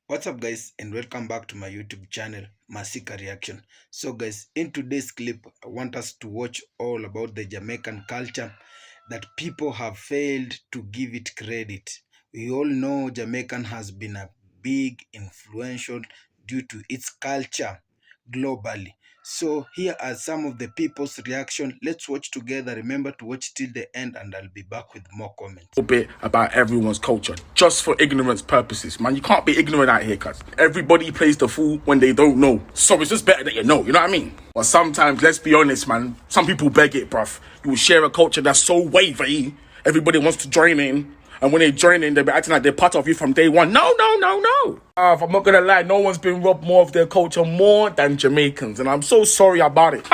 What's up, guys, and welcome back to my YouTube channel, Masika Reaction. So, guys, in today's clip, I want us to watch all about the Jamaican culture that people have failed to give it credit. We all know Jamaican has been a big influential due to its culture globally. So here are some of the people's reaction. Let's watch together. Remember to watch till the end, and I'll be back with more comments. Bit about everyone's culture just for ignorance purposes, man. You can't be ignorant out here, cuz everybody plays the fool when they don't know. So it's just better that you know what I mean? But sometimes, let's be honest, man, some people beg it, bruv. You will share a culture that's so wavy, everybody wants to join in. And when they join in, they be acting like they're part of you from day one. No, no, no, no. I'm not gonna lie, no one's been robbed more of their culture more than Jamaicans. And I'm so sorry about it.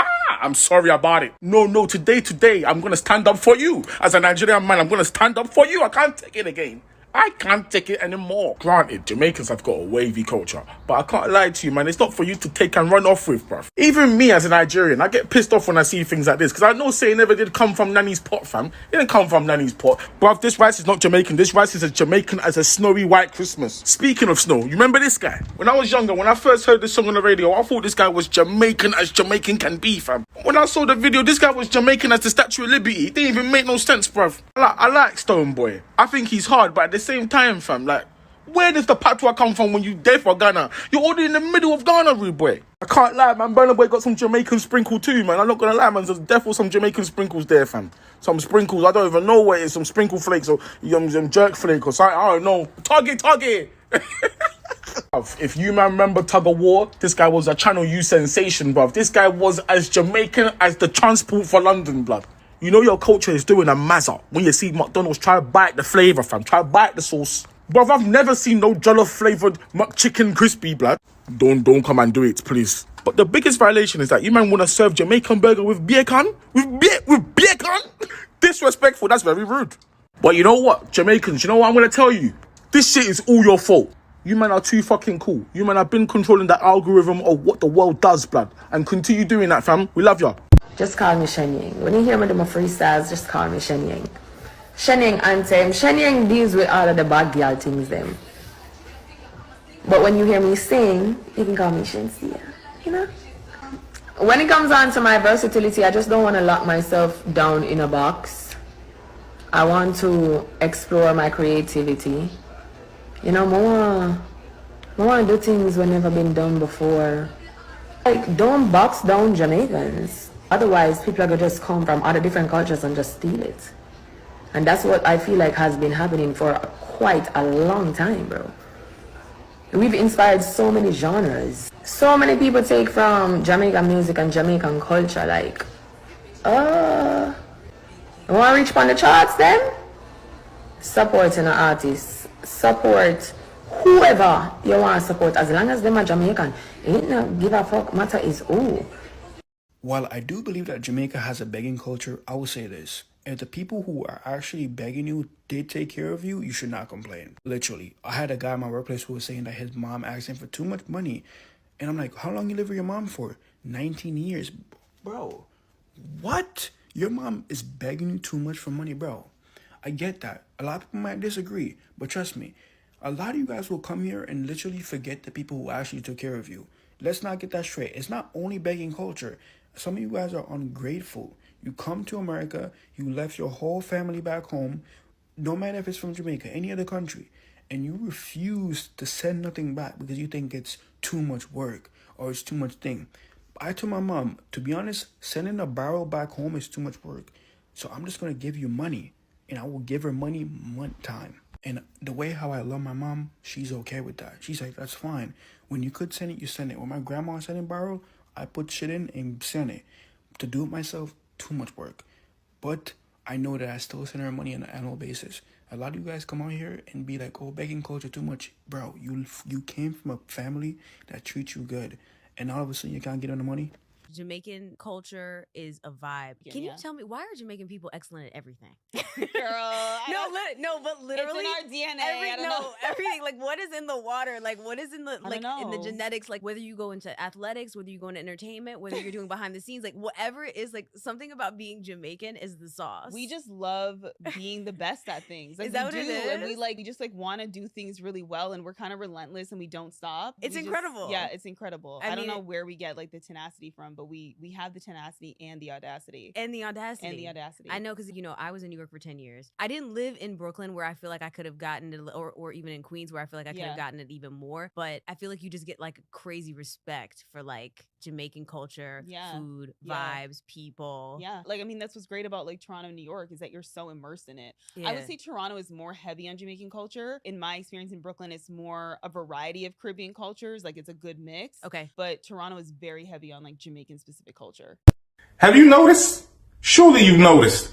I'm sorry about it. No, today, I'm gonna stand up for you. As a Nigerian man, I'm gonna stand up for you. I can't take it again. I can't take it anymore. Granted, Jamaicans have got a wavy culture, but I can't lie to you, man. It's not for you to take and run off with, bruv. Even me as a Nigerian, I get pissed off when I see things like this, because I know say never did come from Nanny's pot, fam. It didn't come from Nanny's pot. Bruv, this rice is not Jamaican. This rice is as Jamaican as a snowy white Christmas. Speaking of snow, you remember this guy? When I was younger, when I first heard this song on the radio, I thought this guy was Jamaican as Jamaican can be, fam. When I saw the video, this guy was Jamaican as the Statue of Liberty. It didn't even make no sense, bruv. I like Stone Boy. I think he's hard, but at the same time, fam, like, where does the patois come from when you there for Ghana? You're already in the middle of Ghana, rude boy. I can't lie, man. Burna Boy got some Jamaican sprinkle too, man. I'm not gonna lie, man. There's definitely some Jamaican sprinkles there, fam. Some sprinkles, I don't even know what it is. Some sprinkle flakes or some jerk flake or something. I don't know. Tuggy. If you man remember Tug of War, this guy was a Channel U sensation, bruv. This guy was as Jamaican as the transport for London, blood. You know your culture is doing a mazza when you see McDonald's try to bite the flavour, fam. Try to bite the sauce. Bruv, I've never seen no jollof flavoured McChicken crispy, blood. Don't come and do it, please. But the biggest violation is that you man want to serve Jamaican burger with bacon? With bacon? Disrespectful, that's very rude. But you know what, Jamaicans, you know what I'm going to tell you? This shit is all your fault. You man are too fucking cool. You man have been controlling the algorithm of what the world does, blood. And continue doing that, fam. We love ya. Just call me Shenyang. When you hear me do my freestyles, just call me Shenyang. Shenyang anthem. Shenyang deals with all of the bad girl things them. But when you hear me sing, you can call me Shensia. You know? When it comes on to my versatility, I just don't want to lock myself down in a box. I want to explore my creativity. You know, I want to do things that never been done before. Like, don't box down Jamaicans. Otherwise, people are going to just come from other different cultures and just steal it. And that's what I feel like has been happening for quite a long time, bro. We've inspired so many genres. So many people take from Jamaican music and Jamaican culture, like, you want to reach on the charts then? Supporting an artist. Support whoever you want to support, as long as them are Jamaican. Ain't no give a fuck matter is who. While I do believe that Jamaica has a begging culture, I will say this. If the people who are actually begging you did take care of you, you should not complain. Literally. I had a guy in my workplace who was saying that his mom asked him for too much money. And I'm like, how long you live with your mom for? 19 years. Bro, what? Your mom is begging you too much for money, bro. I get that. A lot of people might disagree. But trust me, a lot of you guys will come here and literally forget the people who actually took care of you. Let's not get that straight. It's not only begging culture. Some of you guys are ungrateful. You come to America, you left your whole family back home, no matter if it's from Jamaica, any other country, and you refuse to send nothing back because you think it's too much work or it's too much thing. I told my mom, to be honest, sending a barrel back home is too much work. So I'm just going to give you money, and I will give her money one time. And the way how I love my mom, she's okay with that. She's like, that's fine. When you could send it, you send it. When my grandma sending barrel, I put shit in and send it. To do it myself, too much work. But I know that I still send her money on an annual basis. A lot of you guys come out here and be like, oh, begging culture too much. Bro, you came from a family that treats you good. And all of a sudden you can't get on the money? Jamaican culture is a vibe. Can you tell me, why are Jamaican people excellent at everything? Girl, but literally, it's in our DNA. Everything. Like, what is in the water? Like, what is in the in the genetics? Like, whether you go into athletics, whether you go into entertainment, whether you're doing behind the scenes, like whatever it is, like something about being Jamaican is the sauce. We just love being the best at things. Like, is that what it is? And we just want to do things really well, and we're kind of relentless and we don't stop. It's incredible. It's incredible. I don't know where we get like the tenacity from, but we have the tenacity and the audacity. I know, because I was in New York for 10 years. I didn't live in Brooklyn, where I feel like I could have gotten it, or even in Queens, where I feel like I could have gotten it even more. But I feel like you just get like crazy respect for like Jamaican culture, food, vibes, people. Yeah. Like, I mean, that's what's great about like Toronto and New York, is that you're so immersed in it. I would say Toronto is more heavy on Jamaican culture. In my experience in Brooklyn, it's more a variety of Caribbean cultures. Like, it's a good mix. Okay. But Toronto is very heavy on like Jamaican specific culture. Have you noticed? Surely you've noticed.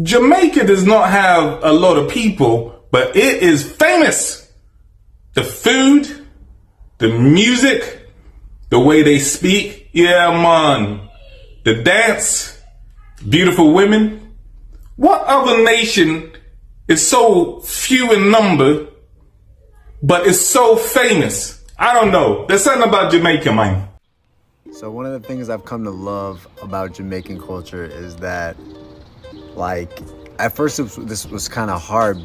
Jamaica does not have a lot of people, but it is famous. The food, the music, the way they speak. Yeah, man. The dance, beautiful women. What other nation is so few in number, but is so famous? I don't know. There's something about Jamaica, man. So one of the things I've come to love about Jamaican culture is that, like, at first this was kind of hard,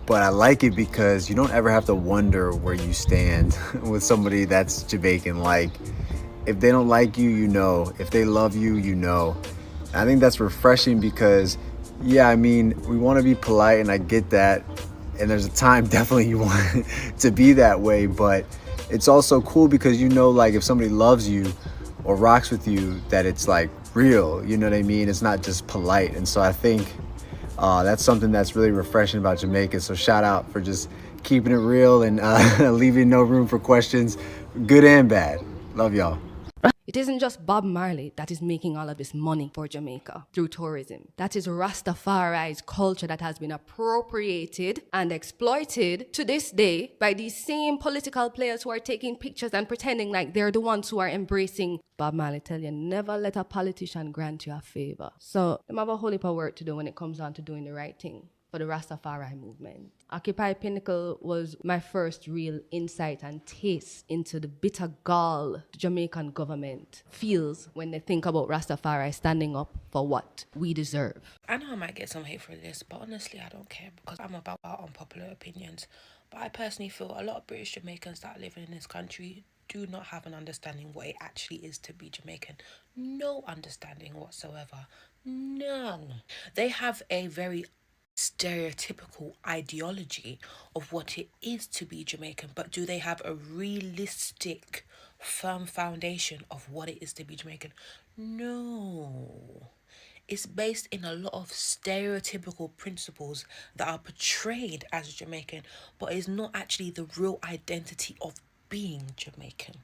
but I like it because you don't ever have to wonder where you stand with somebody that's Jamaican. Like, if they don't like you, you know. If they love you, you know. I think that's refreshing because, yeah, I mean, we want to be polite, and I get that. And there's a time definitely you want to be that way, but it's also cool because, like, if somebody loves you or rocks with you, that it's like real, you know what I mean? It's not just polite. And so I think that's something that's really refreshing about Jamaica. So shout out for just keeping it real and leaving no room for questions, good and bad. Love y'all. It isn't just Bob Marley that is making all of this money for Jamaica through tourism. That is Rastafari's culture that has been appropriated and exploited to this day by these same political players who are taking pictures and pretending like they're the ones who are embracing. Bob Marley tell you, never let a politician grant you a favor. So they have a whole heap of work to do when it comes down to doing the right thing for the Rastafari movement. Occupy Pinnacle was my first real insight and taste into the bitter gall the Jamaican government feels when they think about Rastafari standing up for what we deserve. I know I might get some hate for this, but honestly I don't care, because I'm about unpopular opinions. But I personally feel a lot of British Jamaicans that are living in this country do not have an understanding what it actually is to be Jamaican. No understanding whatsoever. None. They have a very stereotypical ideology of what it is to be Jamaican, but do they have a realistic, firm foundation of what it is to be Jamaican? No. It's based in a lot of stereotypical principles that are portrayed as Jamaican, but is not actually the real identity of being Jamaican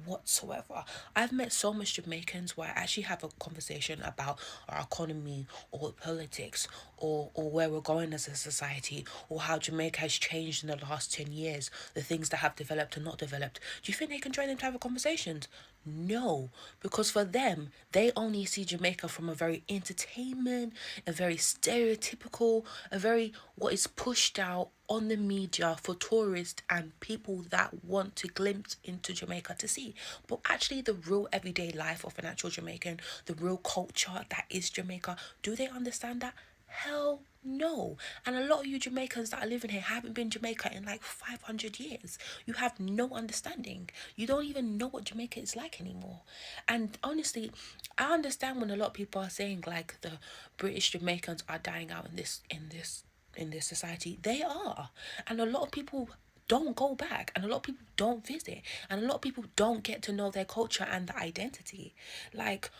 whatsoever. I've met so much Jamaicans where I actually have a conversation about our economy or politics or where we're going as a society, or how Jamaica has changed in the last 10 years, the things that have developed and not developed. Do you think they can join them to have a conversation? No, because for them, they only see Jamaica from a very entertainment, a very stereotypical, a very what is pushed out on the media for tourists and people that want to glimpse into Jamaica to see. But actually the real everyday life of an actual Jamaican, the real culture that is Jamaica, do they understand that? Hell no. And a lot of you Jamaicans that are living here haven't been Jamaica in like 500 years. You have no understanding. You don't even know what Jamaica is like anymore. And honestly, I understand when a lot of people are saying like the British Jamaicans are dying out in this society. They are. And a lot of people don't go back, and a lot of people don't visit, and a lot of people don't get to know their culture and their identity. Like,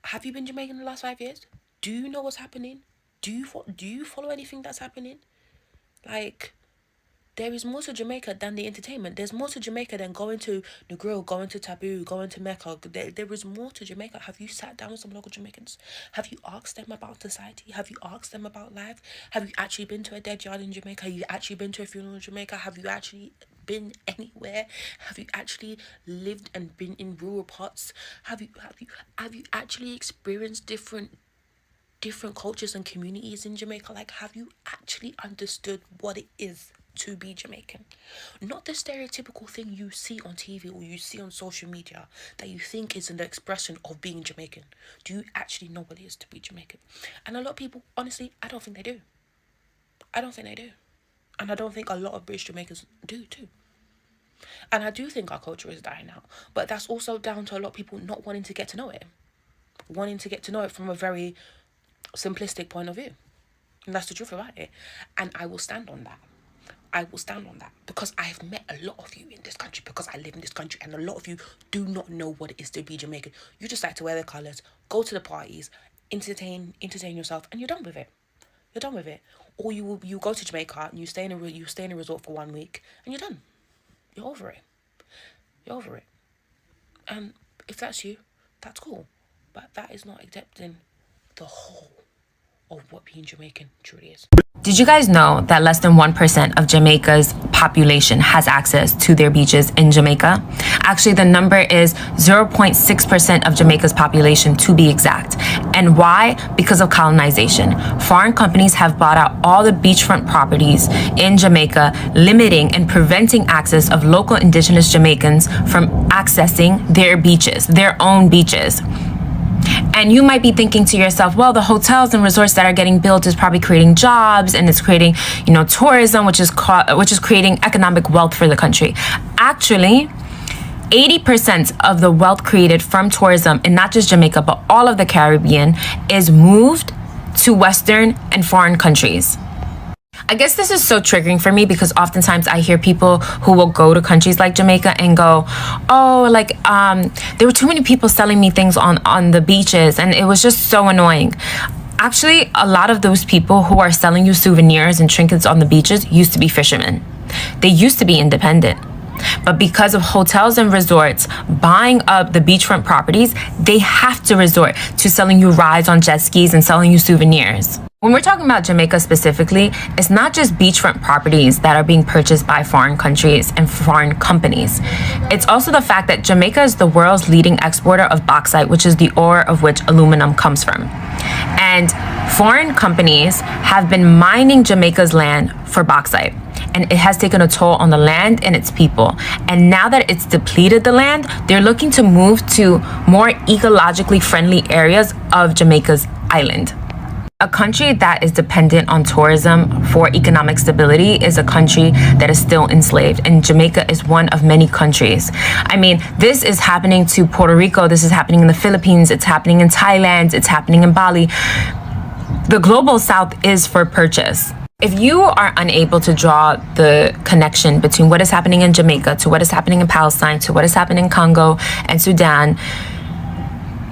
have you been Jamaican in the last 5 years? Do you know what's happening? Do you follow anything that's happening? Like, there is more to Jamaica than the entertainment. There's more to Jamaica than going to the grill, going to Taboo, going to Mecca. There is more to Jamaica. Have you sat down with some local Jamaicans? Have you asked them about society? Have you asked them about life? Have you actually been to a dead yard in Jamaica? Have you actually been to a funeral in Jamaica? Have you actually been anywhere? Have you actually lived and been in rural parts? Have you actually experienced different cultures and communities in Jamaica? Like, have you actually understood what it is to be Jamaican? Not the stereotypical thing you see on TV or you see on social media that you think is an expression of being Jamaican. Do you actually know what it is to be Jamaican? And a lot of people, honestly, I don't think they do. I don't think they do. And I don't think a lot of British Jamaicans do too. And I do think our culture is dying out. But that's also down to a lot of people not wanting to get to know it. Wanting to get to know it from a very simplistic point of view. And that's the truth about it. And I will stand on that. I will stand on that because I have met a lot of you in this country, because I live in this country, and a lot of you do not know what it is to be Jamaican. You just like to wear the colours, go to the parties, entertain yourself, and you're done with it. You're done with it. Or you go to Jamaica and you stay in a resort for 1 week and you're done. You're over it. You're over it. And if that's you, that's cool. But that is not accepting the whole of what being Jamaican truly is. Did you guys know that less than 1% of Jamaica's population has access to their beaches in Jamaica? Actually, the number is 0.6% of Jamaica's population, to be exact. And why? Because of colonization. Foreign companies have bought out all the beachfront properties in Jamaica, limiting and preventing access of local indigenous Jamaicans from accessing their beaches, their own beaches. And you might be thinking to yourself, well, the hotels and resorts that are getting built is probably creating jobs and it's creating, tourism, which is creating economic wealth for the country. Actually, 80% of the wealth created from tourism in not just Jamaica, but all of the Caribbean is moved to Western and foreign countries. I guess this is so triggering for me because oftentimes I hear people who will go to countries like Jamaica and go, there were too many people selling me things on the beaches and it was just so annoying. Actually, a lot of those people who are selling you souvenirs and trinkets on the beaches used to be fishermen. They used to be independent. But because of hotels and resorts buying up the beachfront properties, they have to resort to selling you rides on jet skis and selling you souvenirs. When we're talking about Jamaica specifically, it's not just beachfront properties that are being purchased by foreign countries and foreign companies. It's also the fact that Jamaica is the world's leading exporter of bauxite, which is the ore of which aluminum comes from. And foreign companies have been mining Jamaica's land for bauxite. And it has taken a toll on the land and its people. And now that it's depleted the land, they're looking to move to more ecologically friendly areas of Jamaica's island. A country that is dependent on tourism for economic stability is a country that is still enslaved, and Jamaica is one of many countries. I mean, this is happening to Puerto Rico, this is happening in the Philippines, it's happening in Thailand, it's happening in Bali. The global south is for purchase. If you are unable to draw the connection between what is happening in Jamaica to what is happening in Palestine to what is happening in Congo and Sudan,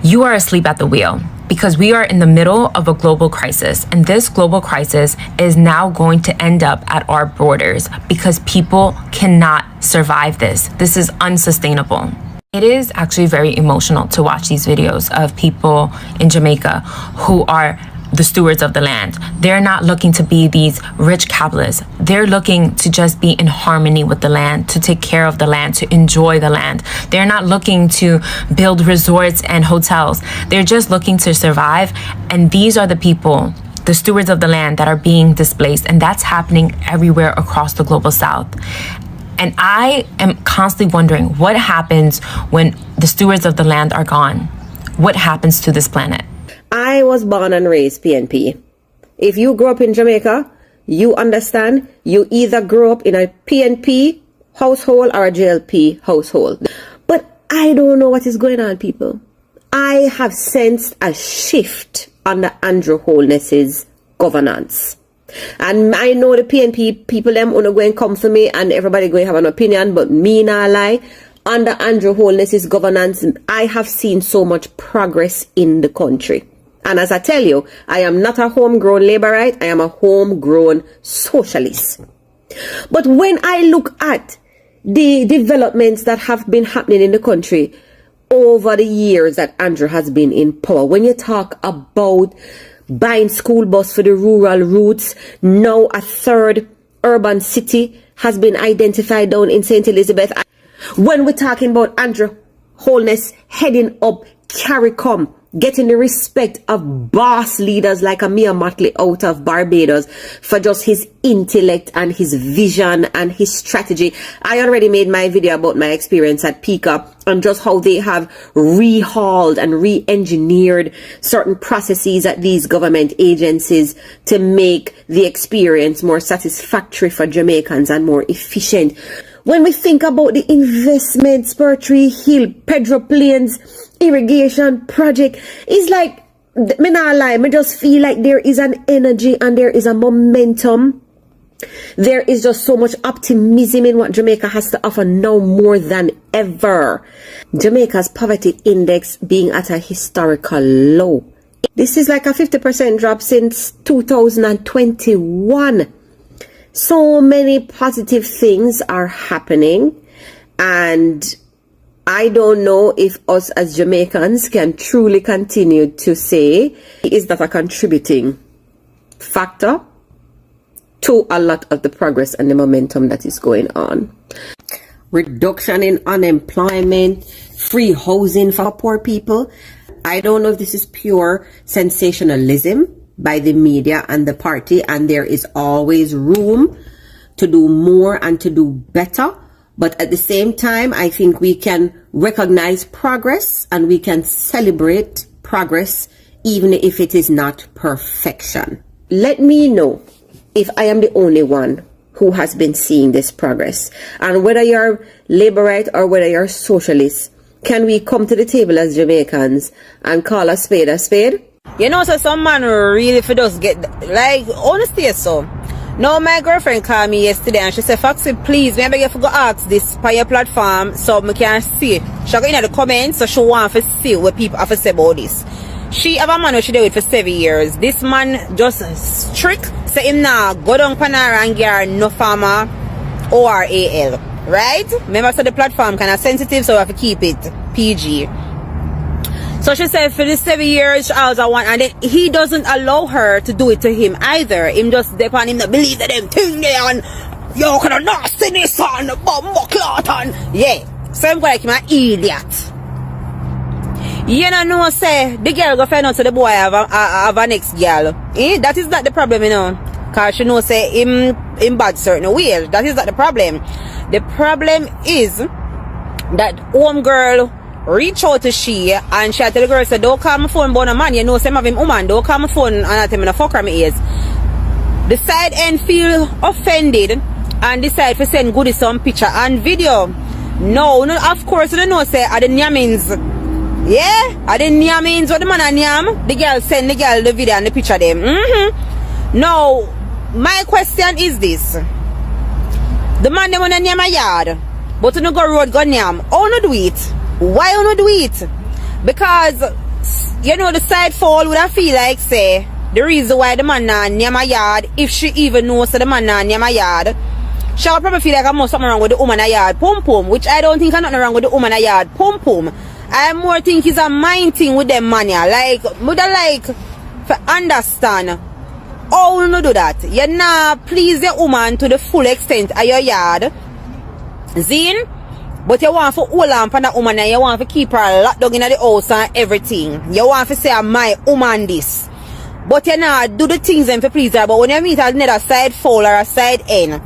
you are asleep at the wheel. Because we are in the middle of a global crisis, and this global crisis is now going to end up at our borders because people cannot survive this. This is unsustainable. It is actually very emotional to watch these videos of people in Jamaica who are the stewards of the land. They're not looking to be these rich capitalists. They're looking to just be in harmony with the land, to take care of the land, to enjoy the land. They're not looking to build resorts and hotels. They're just looking to survive. And these are the people, the stewards of the land, that are being displaced. And that's happening everywhere across the global south. And I am constantly wondering what happens when the stewards of the land are gone. What happens to this planet? I was born and raised PNP. If you grew up in Jamaica, you understand you either grew up in a PNP household or a JLP household. But I don't know what is going on, people. I have sensed a shift under Andrew Holness's governance. And I know the PNP people, them are going to come for me and everybody going to have an opinion, but me not lie. Under Andrew Holness's governance, I have seen so much progress in the country. And as I tell you, I am not a homegrown Labourite, I am a homegrown socialist. But when I look at the developments that have been happening in the country over the years that Andrew has been in power, when you talk about buying school bus for the rural routes, now a third urban city has been identified down in St. Elizabeth. When we're talking about Andrew Holness heading up CARICOM, getting the respect of boss leaders like Amir Motley out of Barbados for just his intellect and his vision and his strategy. I already made my video about my experience at PICA and just how they have rehauled and re-engineered certain processes at these government agencies to make the experience more satisfactory for Jamaicans and more efficient. When we think about the investments, Spurtree Hill, Pedro Plains, irrigation project, it's like, me not lie, me just feel like there is an energy and there is a momentum. There is just so much optimism in what Jamaica has to offer now more than ever. Jamaica's poverty index being at a historical low. This is like a 50% drop since 2021. So many positive things are happening, and I don't know if us as Jamaicans can truly continue to say, is that a contributing factor to a lot of the progress and the momentum that is going on. Reduction in unemployment, free housing for poor people. I don't know if this is pure sensationalism by the media and the party, and there is always room to do more and to do better. But at the same time, I think we can recognize progress and we can celebrate progress even if it is not perfection. Let me know if I am the only one who has been seeing this progress. And whether you're Labourite or whether you're socialist, can we come to the table as Jamaicans and call a spade a spade? You know, so some man really for just get, like, honestly, so. No, my girlfriend called me yesterday and she said, Foxy, please, maybe you forgot to ask this on your platform so we can see. She got in the comments, so she want to see what people have to say about this. She have a man who she did with for 7 years. This man just strict, say him now, go down Panara and get no farmer ORAL. Right? Remember, so the platform kind of sensitive, so we have to keep it PG. So she said for the 7 years, she also want, and then he doesn't allow her to do it to him either. Him just depend him to believe that them thing there and you can not see this on bumbo clot and yeah. So I'm like him an idiot. You know, say the girl go find out to the boy have a next girl. That is not the problem, you know. Cause she know say him bad certain ways. That is not the problem. The problem is that home girl reach out to she and she tell the girl say, don't call my phone about a man, you know, say have him woman, don't call my phone and I tell me the fuck her me is. The side end feel offended and decide to send Goody some picture and video. No, of course you know say are the nyamins. Yeah? Are the nyamins what the man and nyam? The girl send the girl the video and the picture them. Now, my question is this. The man them wanna nyam a yard, but you no go road go nyam. How no do it? Why you not do it? Because, you know, the side fall would I feel like, say, the reason why the man not near my yard, if she even knows the man not near my yard, she will probably feel like I'm something wrong with the woman a yard, pum pum, which I don't think I'm nothing wrong with the woman a yard, pum pum. I more think it's a mind thing with them man, yeah. Like, would I like, to understand, how you not do that? You not please the woman to the full extent of your yard, Zine? But you want to hold on for that woman and you want to keep her locked down in the house and everything. You want to say, my woman this. But you not do the things them to please her. But when you meet another side foul or a side end,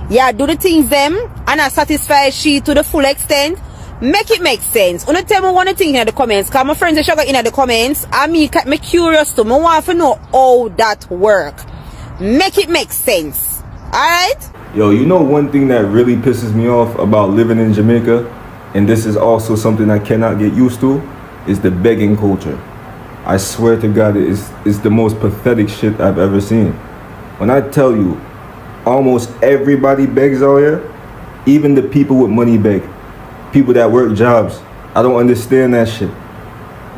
yeah, do the things them and I satisfy she to the full extent. Make it make sense. When you tell me one thing in the comments, because my friends are sugar in the comments, and me curious too. I want to know how that work. Make it make sense. Alright? Yo, you know one thing that really pisses me off about living in Jamaica, and this is also something I cannot get used to, is the begging culture. I swear to God, it's the most pathetic shit I've ever seen. When I tell you, almost everybody begs out here, even the people with money beg. People that work jobs. I don't understand that shit.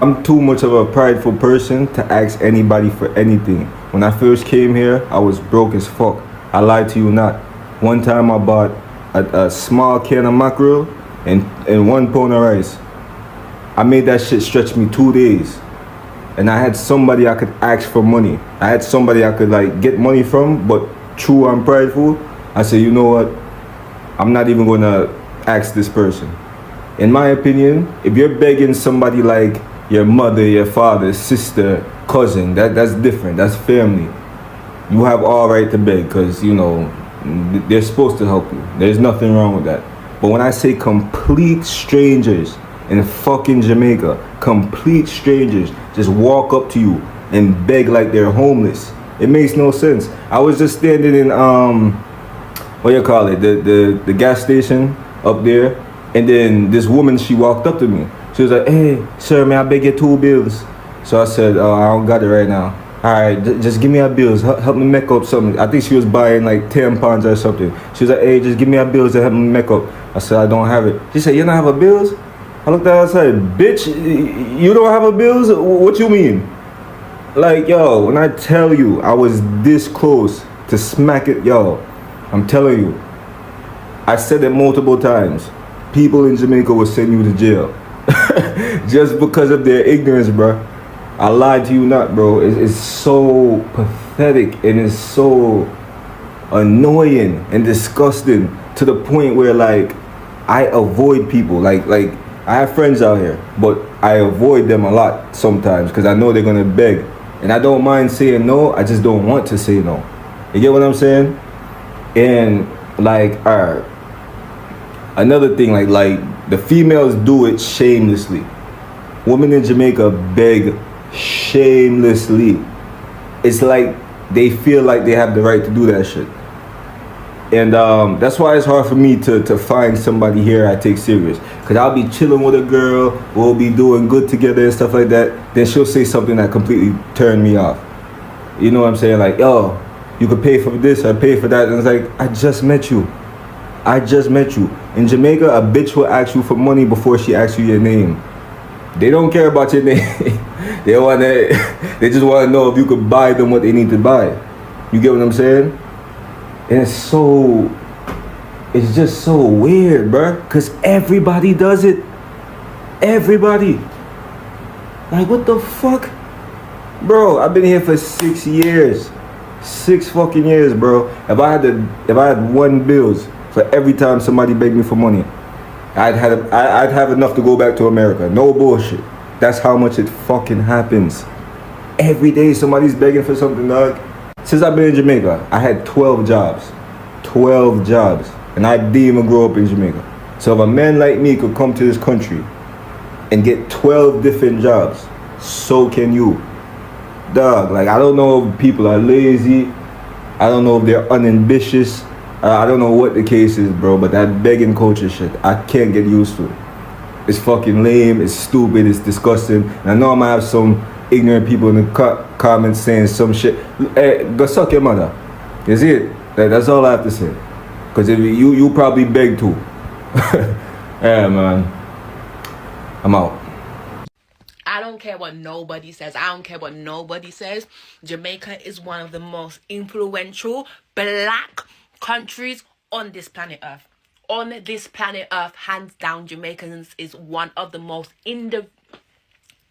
I'm too much of a prideful person to ask anybody for anything. When I first came here, I was broke as fuck. I lied to you not. One time I bought a small can of mackerel and 1 pound of rice. I made that shit stretch me 2 days. And I had somebody I could ask for money. I had somebody I could like get money from, but true I'm prideful, I said, you know what? I'm not even gonna ask this person. In my opinion, if you're begging somebody like your mother, your father, sister, cousin, that's different. That's family. You have all right to beg because, you know, they're supposed to help you. There's nothing wrong with that. But when I say complete strangers in fucking Jamaica, complete strangers just walk up to you and beg like they're homeless, it makes no sense. I was just standing in what you call it, the gas station up there, and then this woman, she walked up to me. She was like, hey, sir, may I beg you 2 bills? So I said, oh, I don't got it right now. All right, just give me a bills. Help me make up something. I think she was buying like tampons or something. She was like, hey, just give me a bills and help me make up. I said, I don't have it. She said, you don't have a bills? I looked at her and said, bitch, you don't have a bills? What you mean? Like, yo, when I tell you I was this close to smack it, yo, I'm telling you. I said it multiple times. People in Jamaica will send you to jail. Just because of their ignorance, bro. I lied to you not, bro. It's so pathetic and it's so annoying and disgusting to the point where, like, I avoid people. Like I have friends out here, but I avoid them a lot sometimes because I know they're gonna beg, and I don't mind saying no. I just don't want to say no. You get what I'm saying? And like, another thing, like the females do it shamelessly. Women in Jamaica beg shamelessly. It's like they feel like they have the right to do that shit. And that's why it's hard for me to find somebody here I take serious. Because I'll be chilling with a girl, we'll be doing good together and stuff like that. Then she'll say something that completely turned me off. You know what I'm saying? Like, yo, you could pay for this or pay for that. And it's like, I just met you. I just met you. In Jamaica, a bitch will ask you for money before she asks you your name. They don't care about your name. They just want to know if you could buy them what they need to buy. You get what I'm saying? And it's just so weird, bruh. Because everybody does it. Everybody. Like, what the fuck? Bro, I've been here for 6 years. 6 fucking years, bro. If I had 1 bills for every time somebody begged me for money, I'd have enough to go back to America. No bullshit. That's how much it fucking happens. Every day somebody's begging for something, dog. Since I've been in Jamaica, I had 12 jobs. 12 jobs. And I didn't even grow up in Jamaica. So if a man like me could come to this country and get 12 different jobs, so can you. Dog, like, I don't know if people are lazy. I don't know if they're unambitious. I don't know what the case is, bro, but that begging culture shit, I can't get used to it. It's fucking lame, it's stupid, it's disgusting. And I know I might have some ignorant people in the comments saying some shit. Hey, go suck your mother. You see it? That's all I have to say. Because if you probably beg too. Yeah, man. I'm out. I don't care what nobody says. I don't care what nobody says. Jamaica is one of the most influential black countries on this planet Earth. On this planet Earth, hands down, Jamaicans is one of the most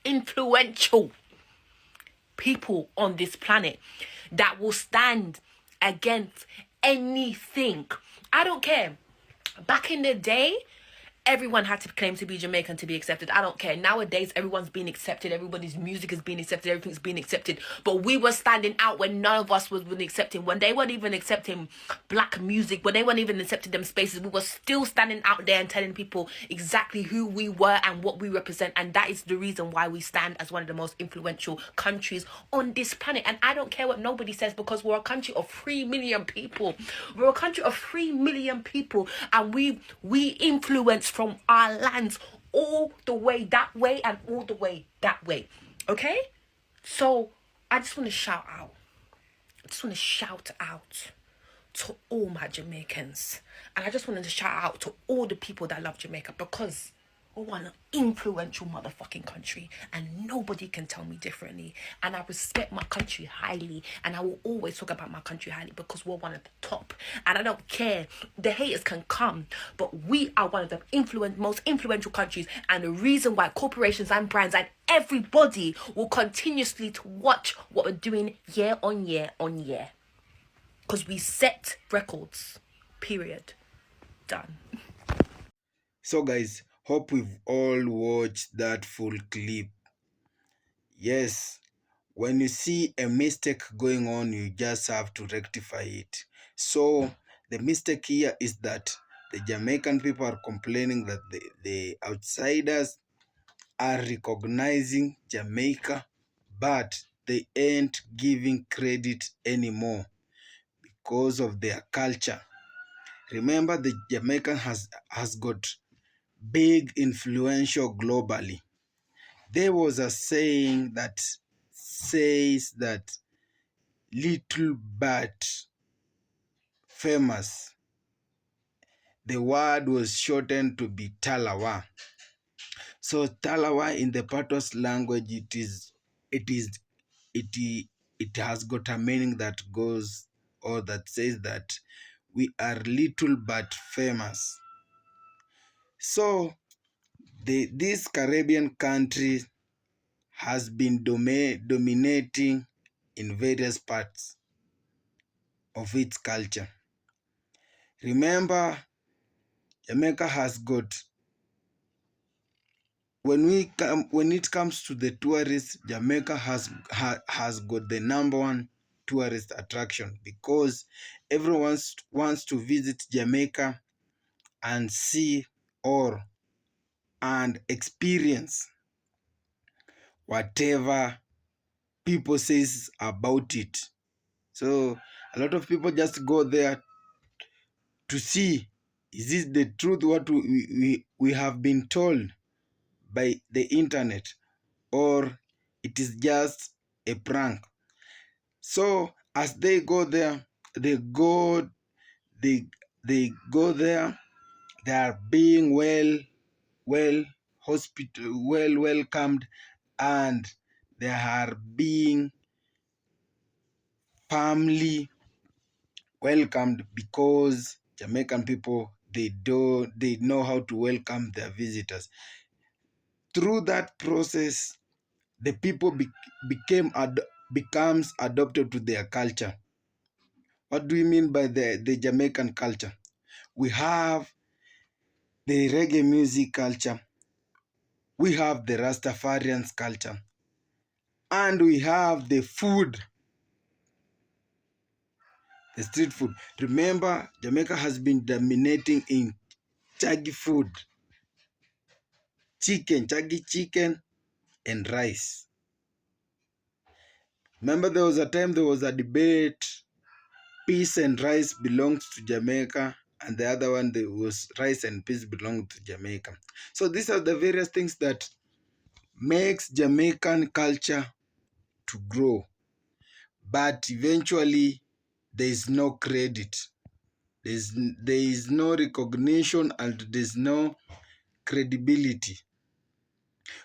influential people on this planet that will stand against anything. I don't care. Back in the day, everyone had to claim to be Jamaican to be accepted. I don't care. Nowadays, everyone's being accepted. Everybody's music is being accepted. Everything's being accepted. But we were standing out when none of us was really accepting. When they weren't even accepting black music, when they weren't even accepting them spaces, we were still standing out there and telling people exactly who we were and what we represent. And that is the reason why we stand as one of the most influential countries on this planet. And I don't care what nobody says, because we're a country of 3 million people. We're a country of 3 million people. And we influence from our lands all the way that way and all the way that way. Okay? So I just want to shout out. I just want to shout out to all my Jamaicans. And I just wanted to shout out to all the people that love Jamaica, because we're one influential motherfucking country and nobody can tell me differently. And I respect my country highly, and I will always talk about my country highly because we're one of the top. And I don't care, the haters can come, but we are one of the most influential countries. And the reason why corporations and brands and everybody will continuously to watch what we're doing year on year on year, because we set records. Period. Done. So guys, hope we've all watched that full clip. Yes, when you see a mistake going on, you just have to rectify it. So the mistake here is that the Jamaican people are complaining that the outsiders are recognizing Jamaica, but they ain't giving credit anymore because of their culture. Remember, the Jamaican has got big influential globally. There was a saying that says that little but famous. The word was shortened to be Talawa. So Talawa in the Patos language, it has got a meaning that goes, or that says that we are little but famous. So this Caribbean country has been dominating in various parts of its culture. Remember, Jamaica has got, when it comes to the tourists, Jamaica has got the #1 tourist attraction, because everyone wants to visit Jamaica and see and experience whatever people says about it. So a lot of people just go there to see, is this the truth what we have been told by the internet, or it is just a prank. So as they go there, they go there, they are being well welcomed, and they are being firmly welcomed, because Jamaican people, they know how to welcome their visitors. Through that process, the people becomes adopted to their culture. What do we mean by the Jamaican culture? We have the reggae music culture, we have the Rastafarians culture, and we have the food, the street food. Remember, Jamaica has been dominating in chagi food, chagi chicken, and rice. Remember, there was a time there was a debate, peace and rice belongs to Jamaica, and the other one, there was rice and peace belong to Jamaica. So these are the various things that makes Jamaican culture to grow. But eventually, there is no credit. There is no recognition, and there's no credibility.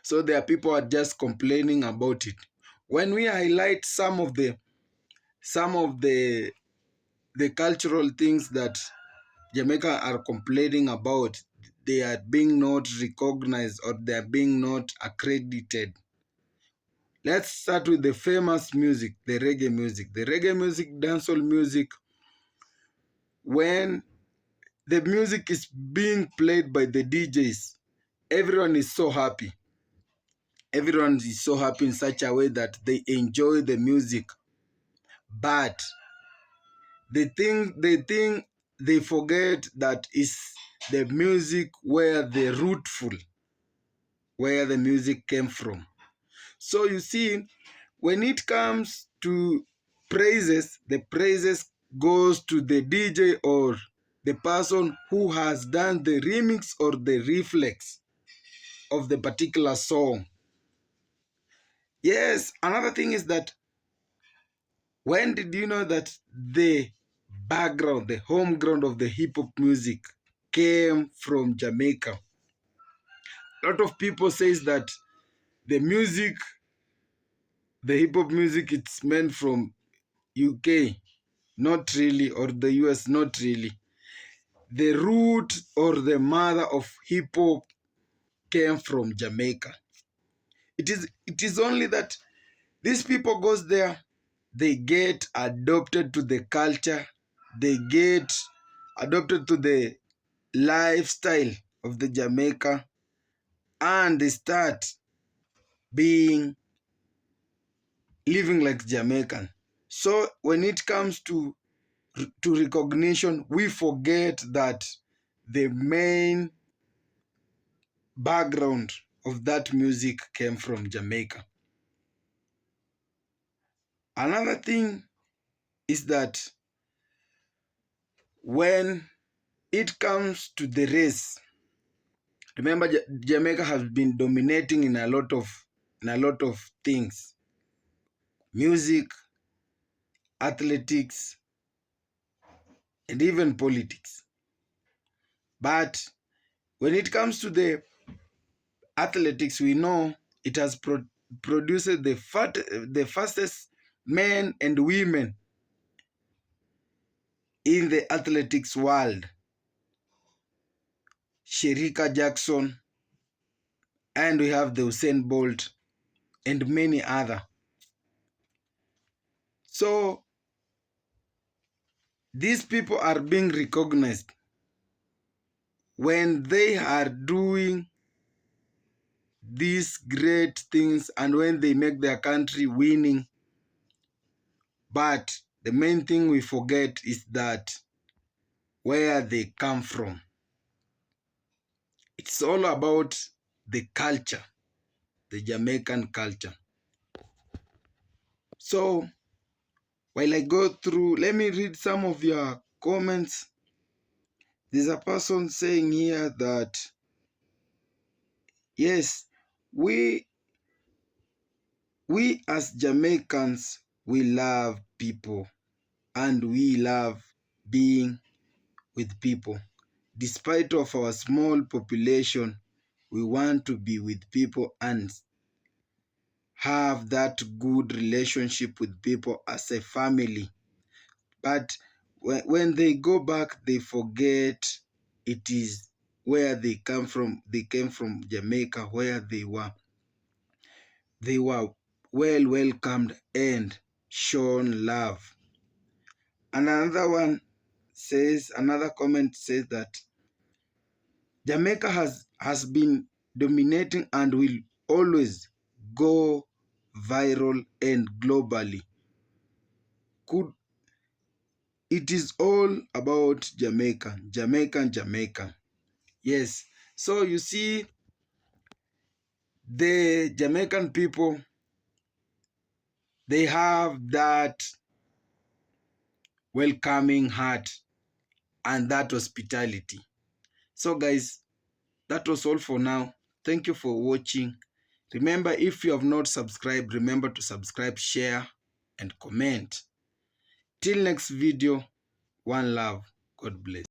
So there are people are just complaining about it. When we highlight some of the cultural things that Jamaica are complaining about, they are being not recognized, or they are being not accredited. Let's start with the famous music, the reggae music. The reggae music, dancehall music, when the music is being played by the DJs, everyone is so happy. Everyone is so happy in such a way that they enjoy the music. But the thing they forget that is the music where where the music came from. So you see, when it comes to praises, the praises goes to the DJ or the person who has done the remix or the reflex of the particular song. Yes, another thing is that, when did you know that the background, the home ground of the hip hop music came from Jamaica? A lot of people says that the hip hop music, it's meant from UK. Not really, or the US, not really. The root or the mother of hip hop came from Jamaica. It is only that these people goes there, they get adopted to the culture, they get adopted to the lifestyle of the Jamaica, and they start being living like Jamaican. So when it comes to recognition, we forget that the main background of that music came from Jamaica. Another thing is that when it comes to the race, remember Jamaica has been dominating in a lot of things: music, athletics, and even politics. But when it comes to the athletics, we know it has produced the fastest men and women in the athletics world. Sherika Jackson, and we have the Usain Bolt, and many other. So these people are being recognized when they are doing these great things and when they make their country winning. But the main thing we forget is that where they come from. It's all about the culture, the Jamaican culture. So while I go through, let me read some of your comments. There's a person saying here that, yes, we as Jamaicans, we love people and we love being with people. Despite of our small population, we want to be with people and have that good relationship with people as a family. But when they go back, they forget it is where they come from. They came from Jamaica, where they were well welcomed and shown love. And another comment says that Jamaica has been dominating and will always go viral and globally. It is all about Jamaica. Yes. So you see, the Jamaican people, they have that welcoming heart and that hospitality. So guys, that was all for now. Thank you for watching. Remember, if you have not subscribed, remember to subscribe, share, and comment. Till next video, one love. God bless.